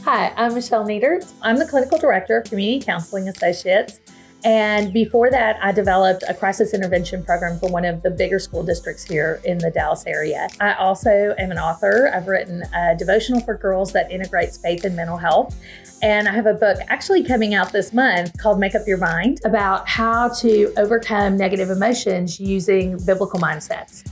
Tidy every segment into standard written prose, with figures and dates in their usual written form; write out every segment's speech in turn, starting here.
Hi, I'm Michelle Nietert. I'm the Clinical Director of Community Counseling Associates. And before that, I developed a crisis intervention program for one of the bigger school districts here in the Dallas area. I also am an author. I've written a devotional for girls that integrates faith and mental health. And I have a book actually coming out this month called Make Up Your Mind about how to overcome negative emotions using biblical mindsets.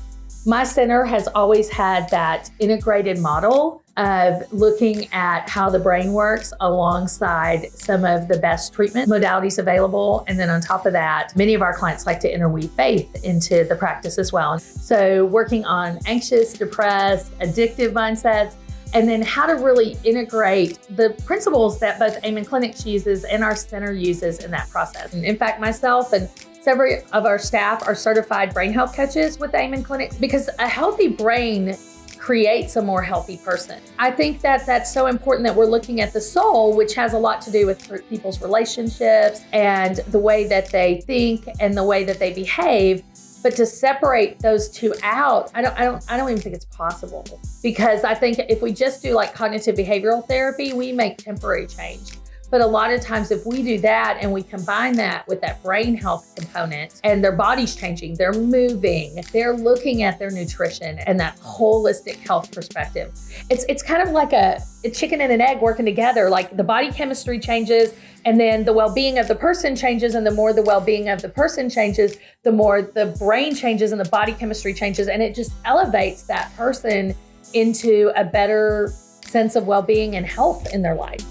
My center has always had that integrated model of looking at how the brain works alongside some of the best treatment modalities available. And then on top of that, many of our clients like to interweave faith into the practice as well. So working on anxious, depressed, addictive mindsets, and then how to really integrate the principles that both Amen Clinics uses and our center uses in that process. And in fact, myself and several of our staff are certified brain health coaches with Amen Clinics because a healthy brain creates a more healthy person. I think that that's so important that we're looking at the soul, which has a lot to do with people's relationships and the way that they think and the way that they behave. But to separate those two out, I don't even think it's possible, because I think if we just do like cognitive behavioral therapy, we make temporary change. But a lot of times if we do that and we combine that with that brain health component and their body's changing, they're moving, they're looking at their nutrition and that holistic health perspective. It's kind of like a chicken and an egg working together. Like the body chemistry changes and then the well-being of the person changes, and the more the well-being of the person changes, the more the brain changes and the body chemistry changes, and it just elevates that person into a better sense of well-being and health in their life.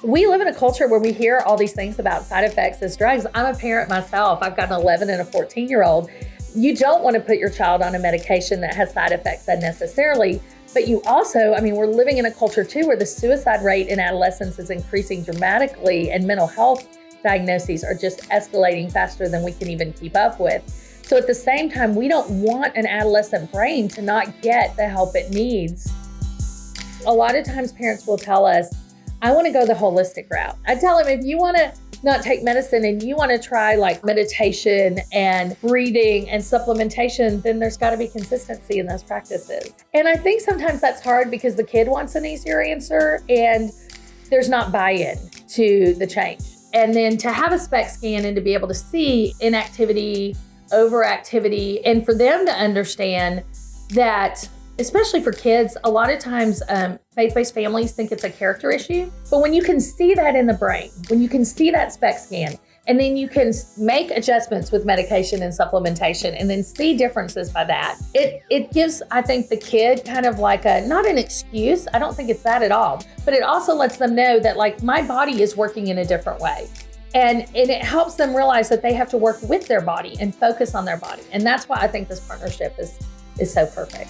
We live in a culture where we hear all these things about side effects as drugs. I'm a parent myself. I've got an 11 and a 14-year-old. You don't want to put your child on a medication that has side effects unnecessarily, but you also, we're living in a culture too where the suicide rate in adolescence is increasing dramatically and mental health diagnoses are just escalating faster than we can even keep up with. So at the same time, we don't want an adolescent brain to not get the help it needs. A lot of times parents will tell us, I want to go the holistic route. I tell them, if you want to not take medicine and you want to try like meditation and breathing and supplementation, then there's got to be consistency in those practices. And I think sometimes that's hard because the kid wants an easier answer and there's not buy-in to the change. And then to have a SPECT scan and to be able to see inactivity, overactivity, and for them to understand that, especially for kids, a lot of times faith-based families think it's a character issue. But when you can see that in the brain, when you can see that SPECT scan, and then you can make adjustments with medication and supplementation and then see differences by that, it gives, I think, the kid kind of like not an excuse. I don't think it's that at all. But it also lets them know that like my body is working in a different way. And it helps them realize that they have to work with their body and focus on their body. And that's why I think this partnership is so perfect.